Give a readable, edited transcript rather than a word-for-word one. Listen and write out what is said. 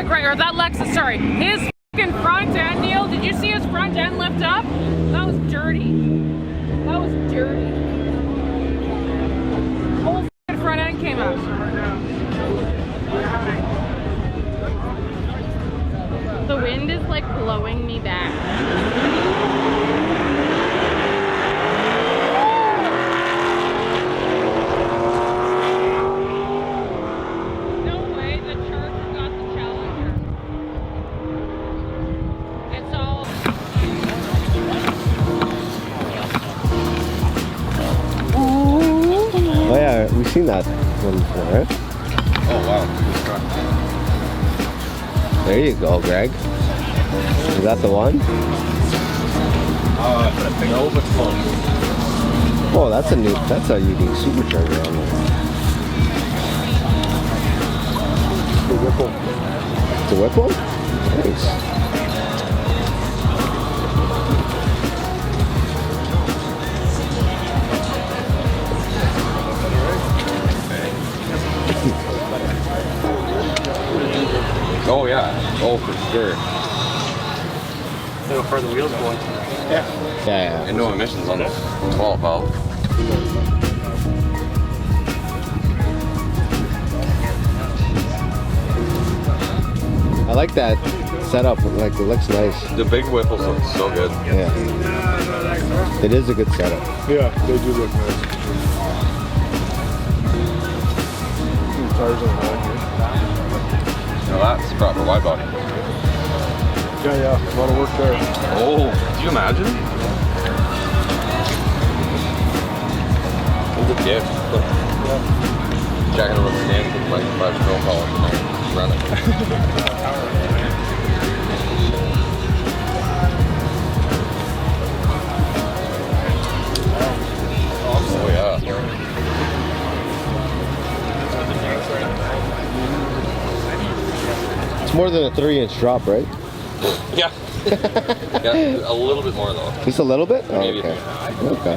Great, or that Lexus, sorry. His fucking front end, Neil, did you see his front end lift up? That was dirty. That was dirty. Whole fucking front end came out. The wind is like blowing me back. Oh yeah, we've seen that one before, right? Oh wow. There you go, Greg. Is that the one? No, but close. Oh, that's a unique supercharger on there. The Whipple. The Whipple? Nice. Oh yeah. Oh for sure. How far the wheels going? Yeah. And no emissions on the 12 valve. I like that setup. Like, it looks nice. The big Whipples look so good. Yeah. It is a good setup. Yeah, they do look nice. Tires on the back here. Now that's proper wide body. Yeah, a lot of work there. Oh, can you imagine? It's a gift. Yeah. Jacking over the stand with like 5 snow polish and then run it. Oh yeah. It's more than a 3-inch drop, right? Yeah. Yeah, a little bit more though. Just a little bit? Oh, Maybe. okay. Okay.